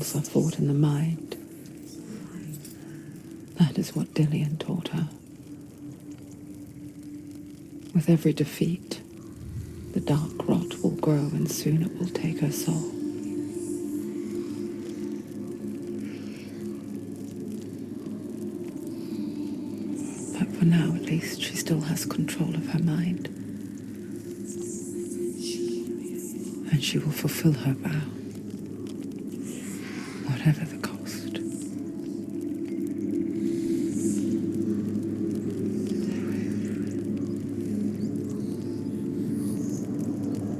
battles are fought in the mind. That is what Dillian taught her. With every defeat, the dark rot will grow and soon it will take her soul. But for now, at least, she still has control of her mind. And she will fulfill her vow, whatever the cost.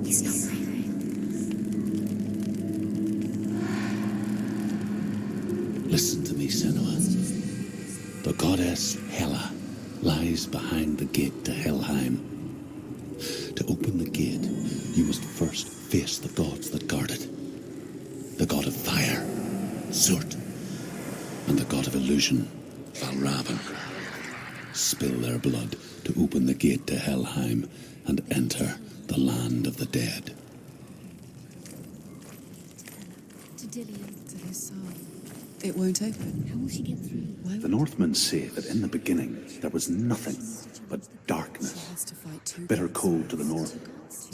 He's not breathing. Listen to me, Senua. The goddess Hela lies behind the gate to Helheim. To open the gate, you must first face the gods that guard it. The god of fire, Surt, and the god of illusion, Valravn. Spill their blood to open the gate to Helheim and enter the land of the dead. To Dillian. To his soul. It won't open. How will she get through? The Northmen say that in the beginning there was nothing but darkness. She has to fight two Bitter gods. cold to the north,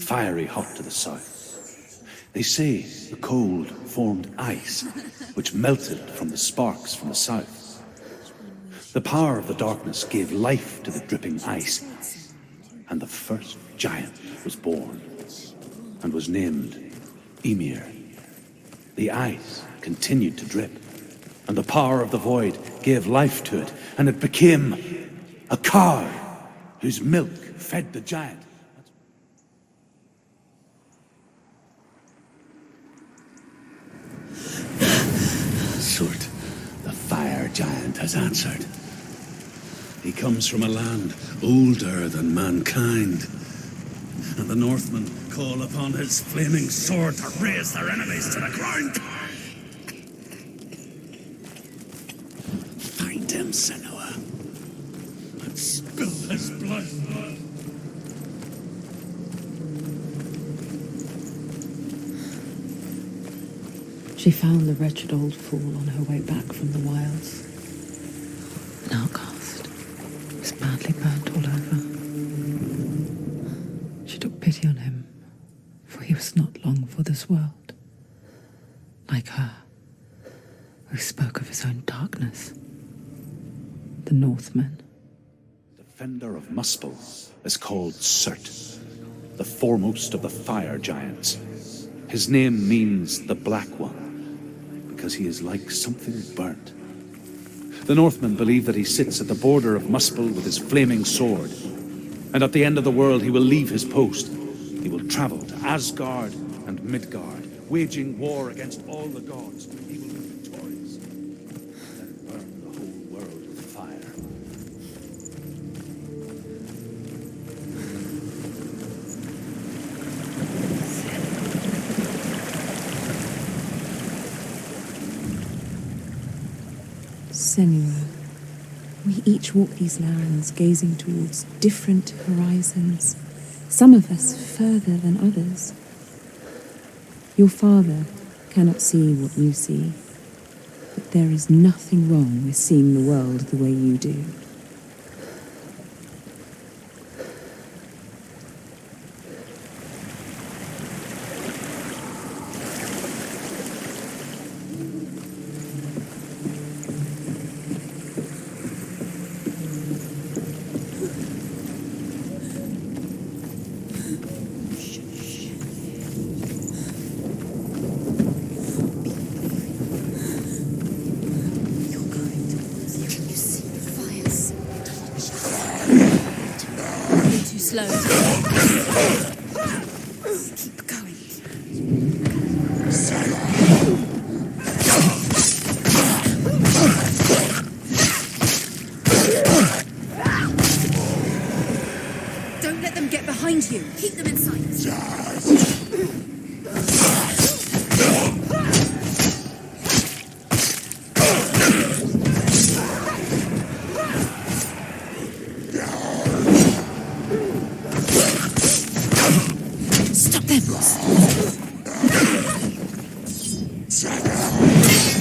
fiery hot to the south. They say the cold formed ice, which melted from the sparks from the south. The power of the darkness gave life to the dripping ice, and the first giant was born, and was named Ymir. The ice continued to drip, and the power of the void gave life to it, and it became a cow whose milk fed the giant. Surt, the fire giant, has answered. He comes from a land older than mankind, and the Northmen call upon his flaming sword to raze their enemies to the ground. Find him, Senua, and spill his blood. She found the wretched old fool on her way back from the wilds. An outcast. He was badly burnt all over. She took pity on him, for he was not long for this world. Like her, who spoke of his own darkness. The Northmen. The defender of Muspel is called Surt, the foremost of the fire giants. His name means the Black One, because he is like something burnt. The Northmen believe that he sits at the border of Muspel with his flaming sword, and at the end of the world he will leave his post. He will travel to Asgard and Midgard, waging war against all the gods. He will be victorious, and then burn the whole world with fire. Senua, we each walk these lands gazing towards different horizons, some of us further than others. Your father cannot see what you see, but there is nothing wrong with seeing the world the way you do. Slow. Keep going. Don't let them get behind you. Keep them in sight. Stop them!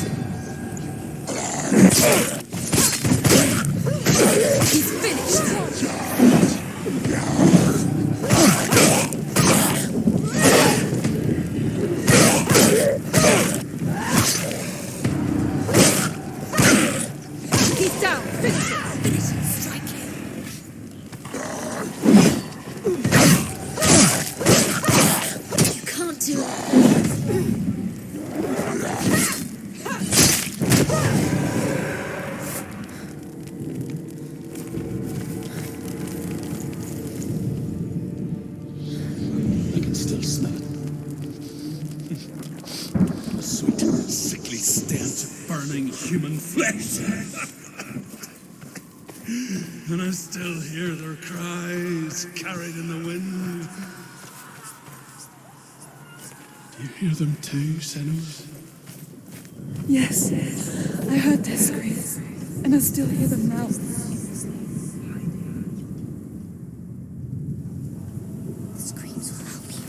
He's finished. He's down. Finish it. Finish it. Strike him. You can't do it. I can still smell it. A sweet, sickly stench of burning human flesh. And I still hear their cries carried in the wind. Do you hear them too, Senua? Yes, I heard their screams, and I still hear them now. The screams will help you.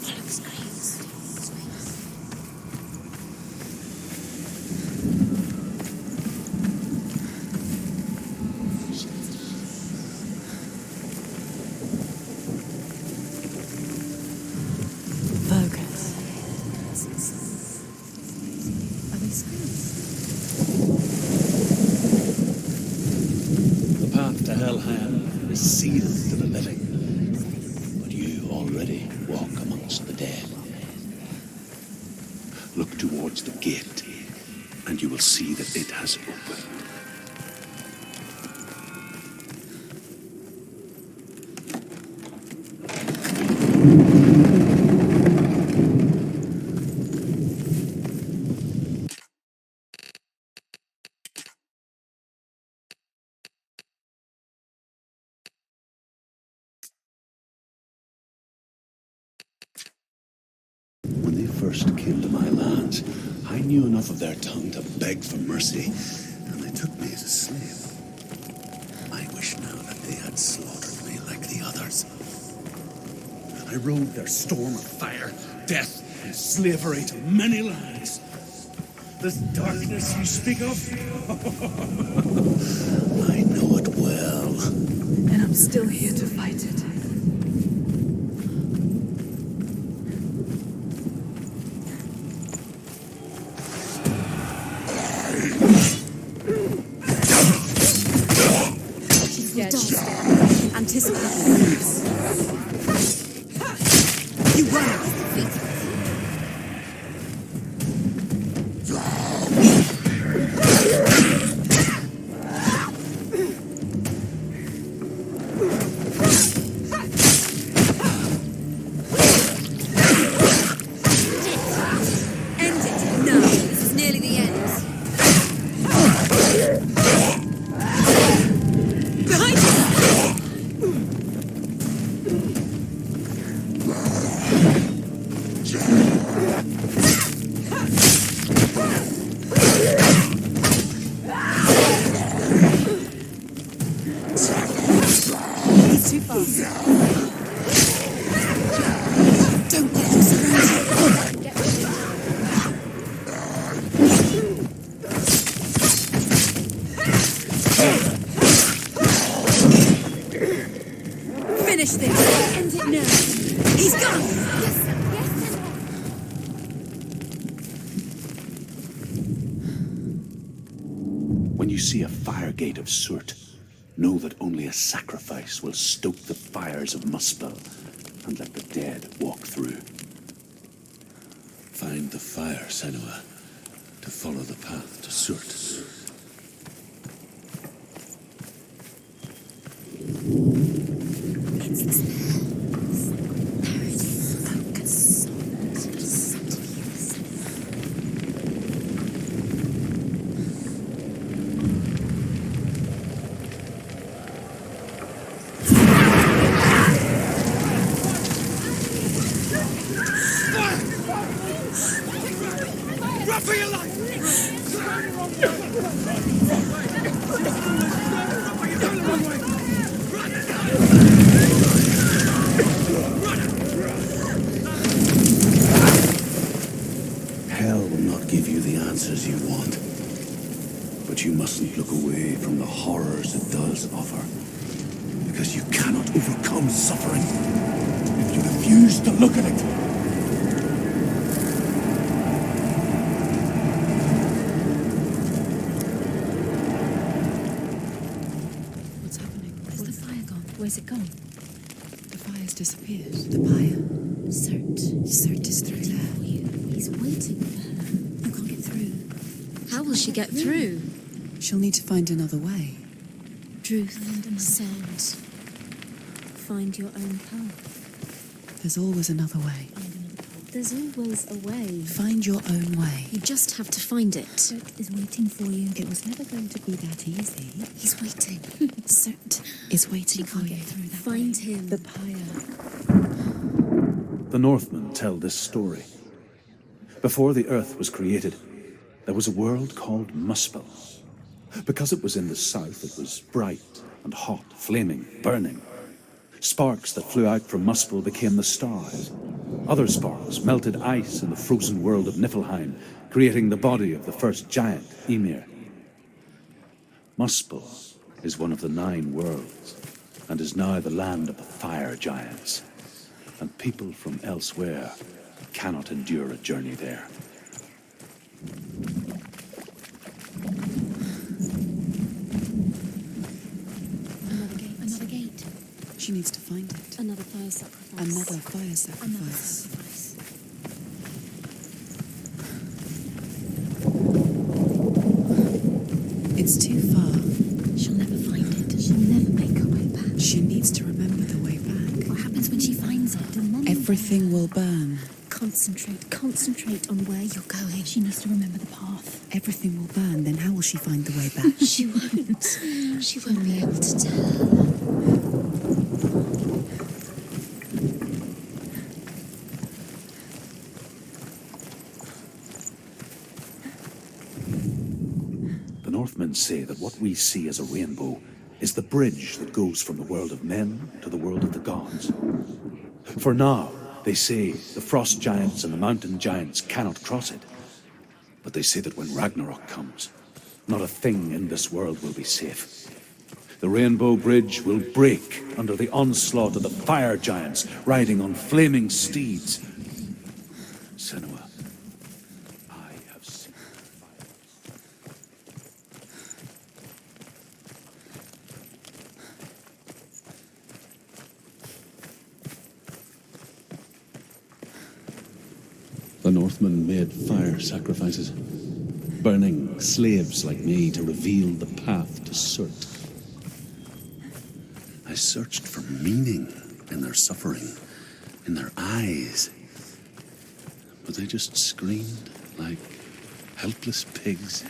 Follow the screams. Focus. Are they screams? The path to Helheim is sealed to the living, but you already walk amongst the dead. Look towards the gate, and you will see that it has opened. When they first came to my lands, I knew enough of their tongue to beg for mercy, and they took me as a slave. I wish now that they had slaughtered me like the others. I rode their storm of fire, death, and slavery to many lands. This darkness you speak of, I know it well. And I'm still here to fight it. Dead. Anticipate the moves. You run off the feet. End it. No, this is nearly the end. Behind you! He's too fast. Don't let him surround you. Finish this. End it now. He's gone. Yes. When you see a fire gate of Surt, know that only a sacrifice will stoke the fires of Muspel and let the dead walk through. Find the fire, Senua, to follow the path to Surt. Run for your life! answers you want. But you mustn't look away from the horrors it does offer. Because you cannot overcome suffering if you refuse to look at it. What's happening? Where's the fire gone? Where's it gone? The fire's disappeared. The pyre. Surt is through there. for you. He's waiting for her. You can't get through. How will she get through? She'll need to find another way. Truth, sound. Find your own path. There's always another way. There's always a way. Find your own way. You just have to find it. Surt is waiting for you. It was never going to be that easy. He's waiting. Surt is waiting for you. Find him. The pyre. The Northmen tell this story. Before the earth was created, there was a world called Muspel. Because it was in the south, it was bright and hot, flaming, burning. Sparks that flew out from Muspel became the stars. Other sparks melted ice in the frozen world of Niflheim, creating the body of the first giant, Ymir. Muspel is one of the 9 worlds, and is now the land of the fire giants. And people from elsewhere cannot endure a journey there. Another gate. She needs to find it. Another fire sacrifice. Another fire sacrifice. It's too far. She'll never find it. She'll never make her way back. She needs to remember the way back. What happens when she finds it? Everything will burn. Concentrate on where you're going. She needs to remember the path. Everything will burn, then how will she find the way back? She won't. She won't be able to tell. The Northmen say that what we see as a rainbow is the bridge that goes from the world of men to the world of the gods. For now, they say the frost giants and the mountain giants cannot cross it. But they say that when Ragnarok comes, not a thing in this world will be safe. The rainbow bridge will break under the onslaught of the fire giants riding on flaming steeds. Senua, I have seen fire. The Northmen made fire sacrifices, burning slaves like me to reveal the path to Surt. I searched for meaning in their suffering, in their eyes, but they just screamed like helpless pigs.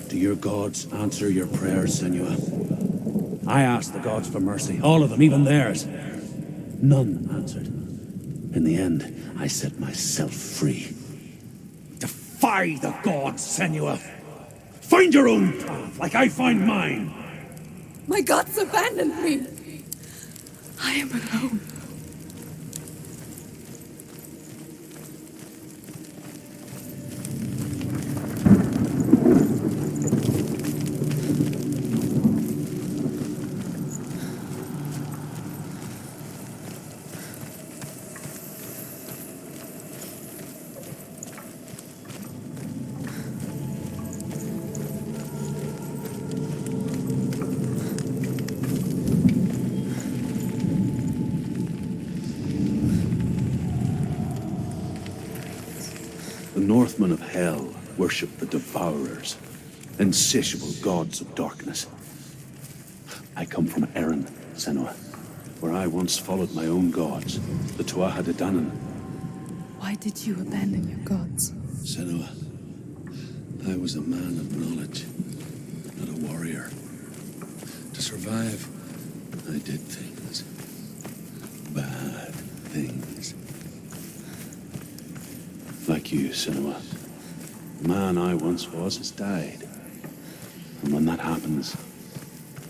Do your gods answer your prayers, Senua? I asked the gods for mercy, all of them, even theirs. None answered. In the end, I set myself free. Defy the gods, Senua! Find your own path, like I find mine! My gods abandoned me. I am alone. Northmen of Hell worship the Devourers, insatiable gods of darkness. I come from Erin, Senua, where I once followed my own gods, the Tuatha De Danann. Why did you abandon your gods? Senua, I was a man of knowledge, not a warrior. To survive, I did things. Bad things. Like you, Senua. The man I once was has died. And when that happens,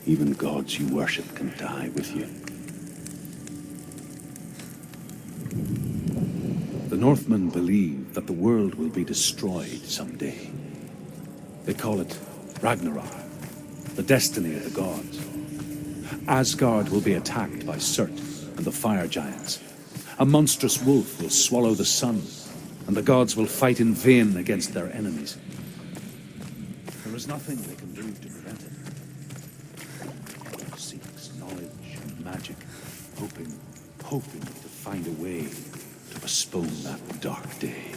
even gods you worship can die with you. The Northmen believe that the world will be destroyed someday. They call it Ragnarok, the destiny of the gods. Asgard will be attacked by Surt and the fire giants. A monstrous wolf will swallow the sun, and the gods will fight in vain against their enemies. There is nothing they can do to prevent it. Everyone seeks knowledge and magic, hoping to find a way to postpone that dark day.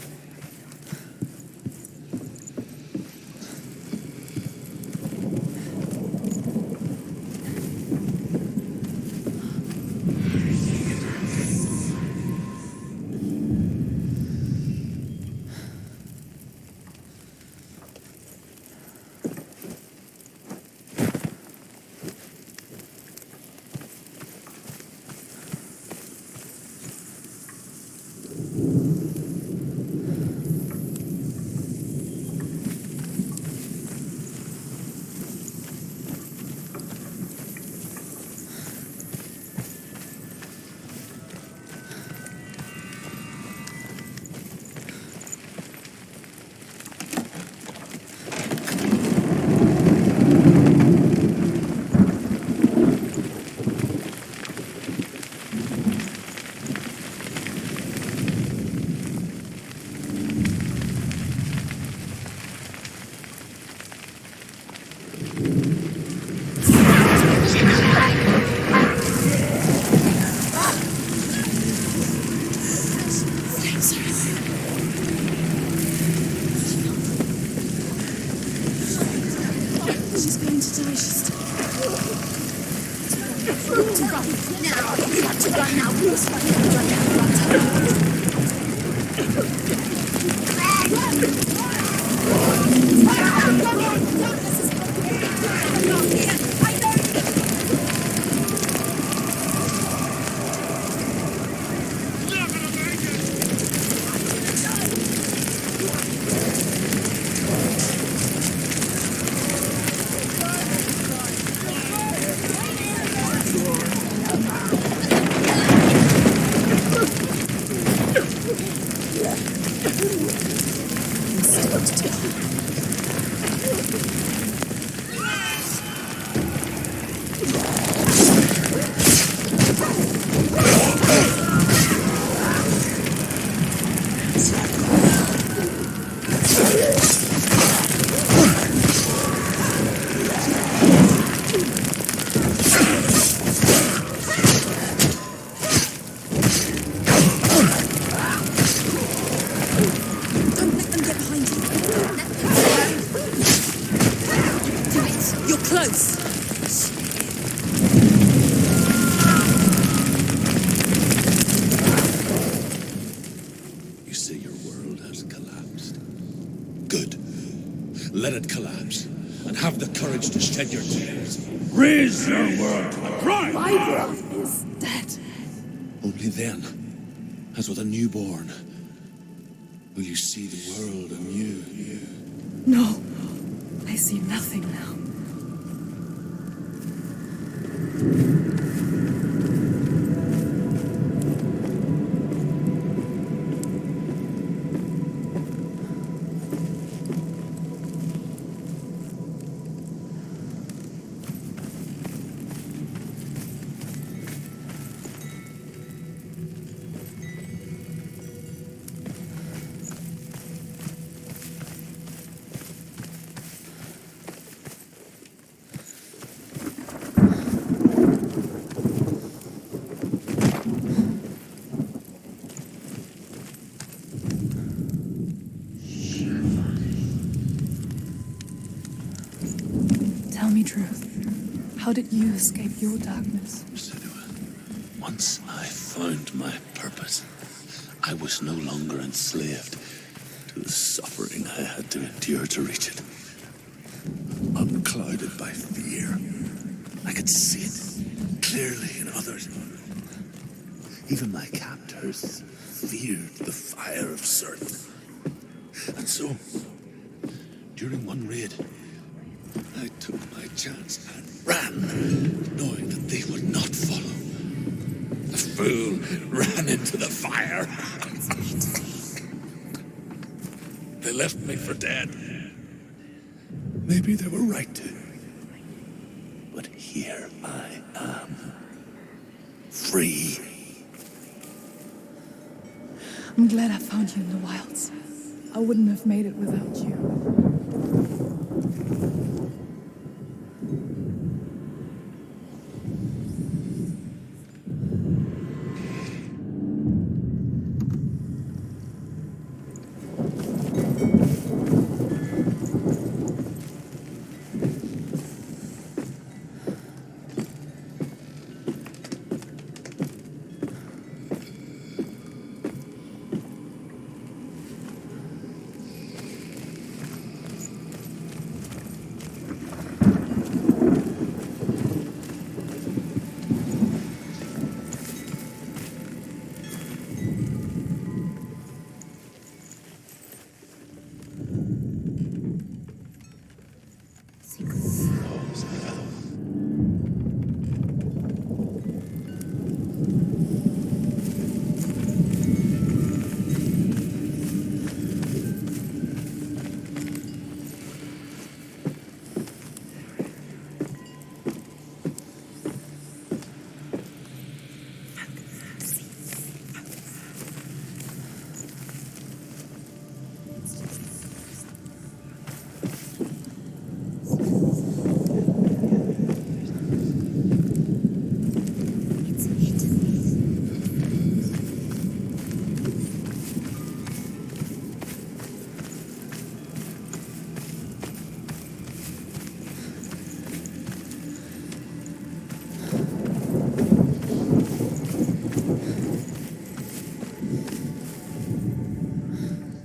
She's going to die. She's to run now. You have to run now. Please Let it collapse, and have the courage to shed your tears. Raise your world to the cry! My world is dead. Only then, as with a newborn, will you see the world anew. No, I see nothing now. Tell me truth. How did you escape your darkness? Senua, once I found my purpose, I was no longer enslaved to the suffering I had to endure to reach it. Unclouded by fear, I could see it clearly in others. Even my captors feared the fire of Surt. And so, during one raid, I took my chance and ran, knowing that they would not follow. The fool ran into the fire. They left me for dead. Maybe they were right to. But here I am. Free. I'm glad I found you in the wilds. I wouldn't have made it without you.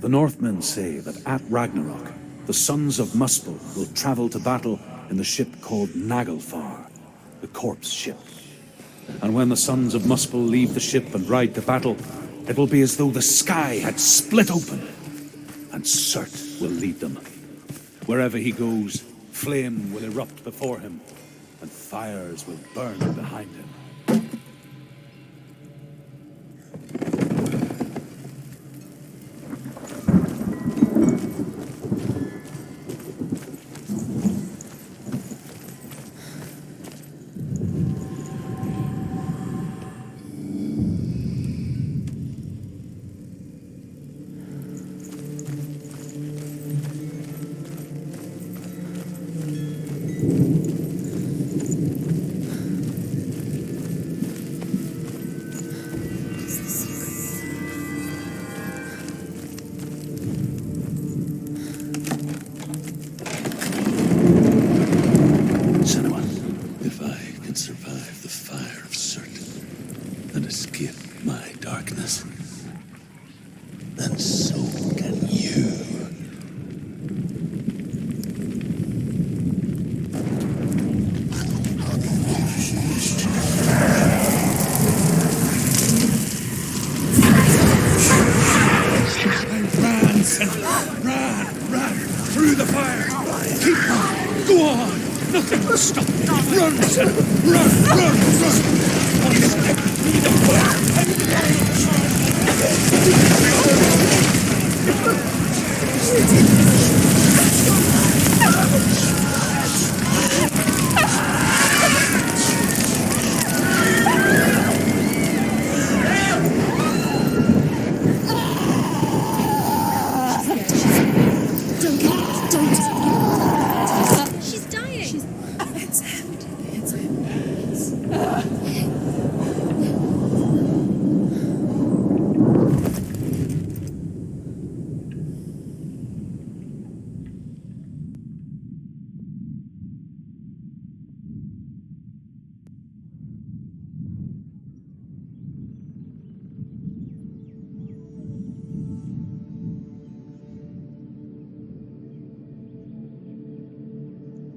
The Northmen say that at Ragnarok, the sons of Muspel will travel to battle in the ship called Naglfar, the corpse ship. And when the sons of Muspel leave the ship and ride to battle, it will be as though the sky had split open, and Surt will lead them. Wherever he goes, flame will erupt before him, and fires will burn behind him.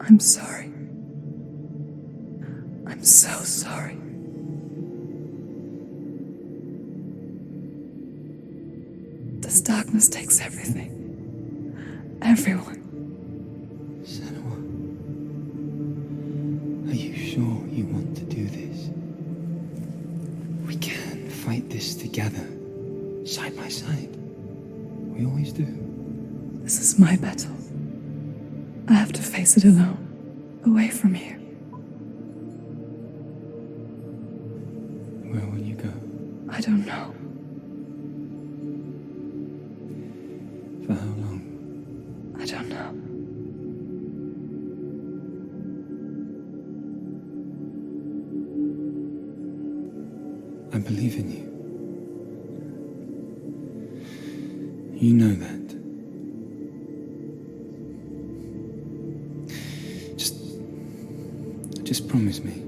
I'm sorry. I'm so sorry. This darkness takes everything. Everyone. Senua, are you sure you want to do this? We can fight this together, side by side. We always do. This is my battle. I have to face it alone, away from you. Where will you go? I don't know. For how long? I don't know. I believe in you. You know that. Just promise me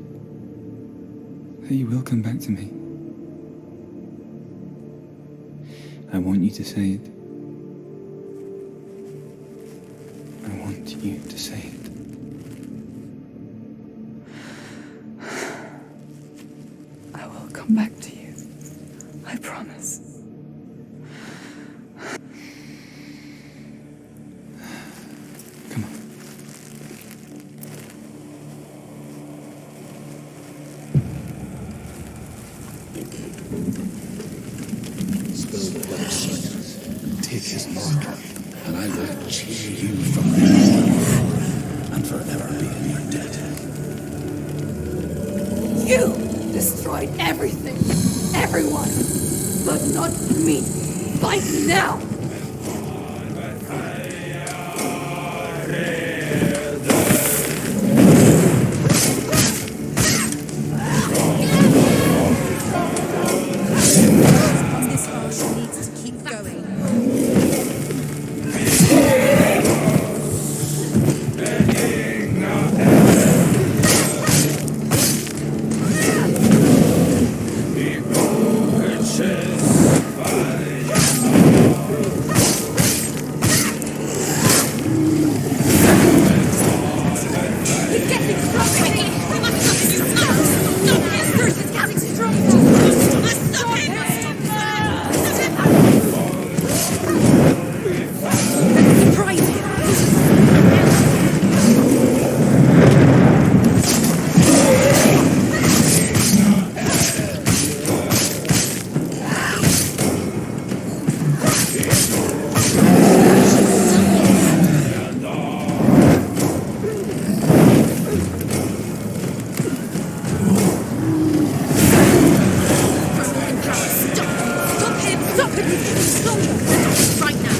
that you will come back to me. I want you to say it. I want you to say it. I will come back to you. I promise. Come on. Take his mark, and I will cheer you from there and forever be in your debt. You destroyed everything, everyone, but not me. Fight me now! On this far, she needs to keep going. He's getting stronger! We must stop this! Stop him! Surt is getting stronger! Stop him! Surprise him! Stop him! Stop him! He's getting stronger! Stop him right now!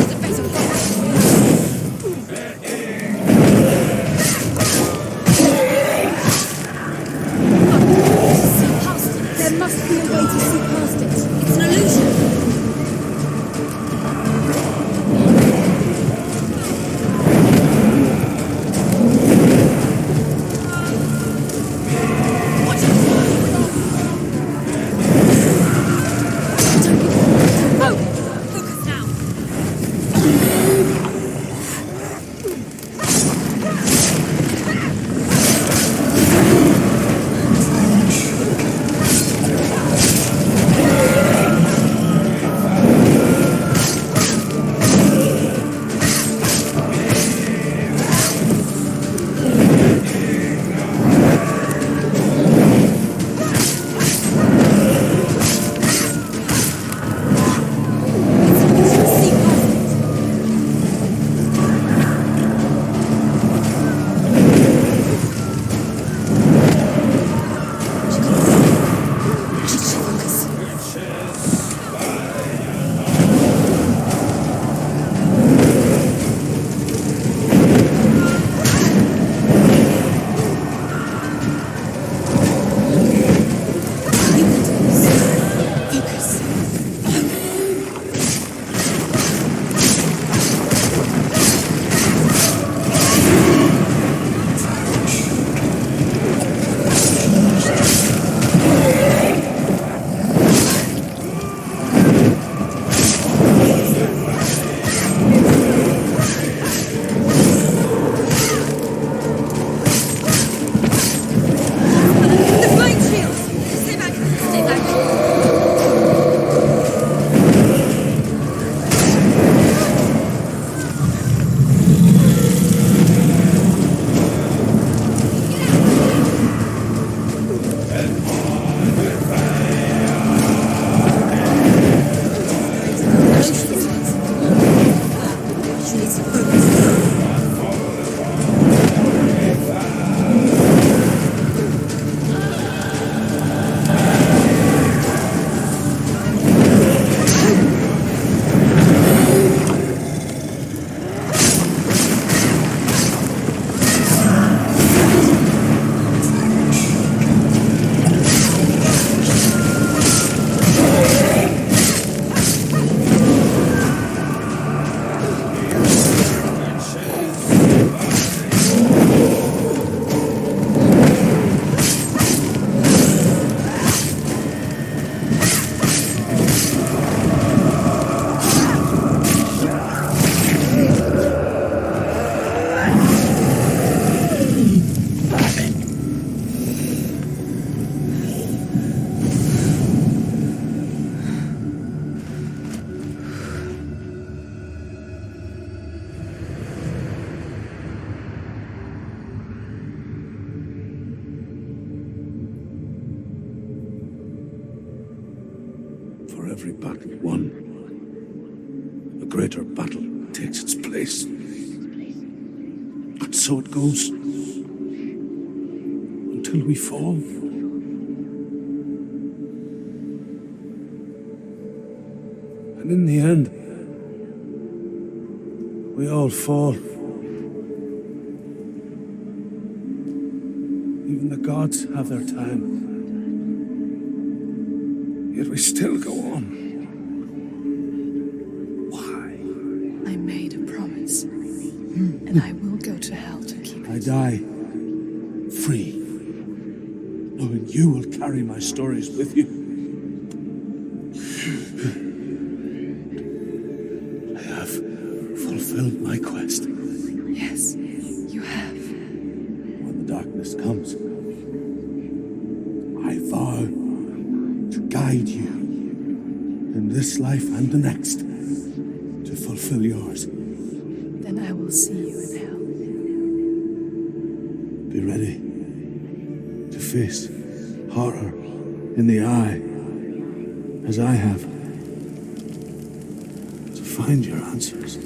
It's a better fight. See past it. There must be a way to see past it. It's an illusion. Watch out! Focus now! For every battle won, a greater battle takes its place. And so it goes. Until we fall. And in the end, we all fall. Even the gods have their time. Yet we still go on. Why? I made a promise. And I will go to hell to keep it. I die free, knowing you will carry my stories with you. I have fulfilled my quest. Yes, you have. When the darkness comes, I vow to guide you in this life and the next to fulfill yours. Then I will see you in hell. Be ready to face horror in the eye, as I have, to find your answers.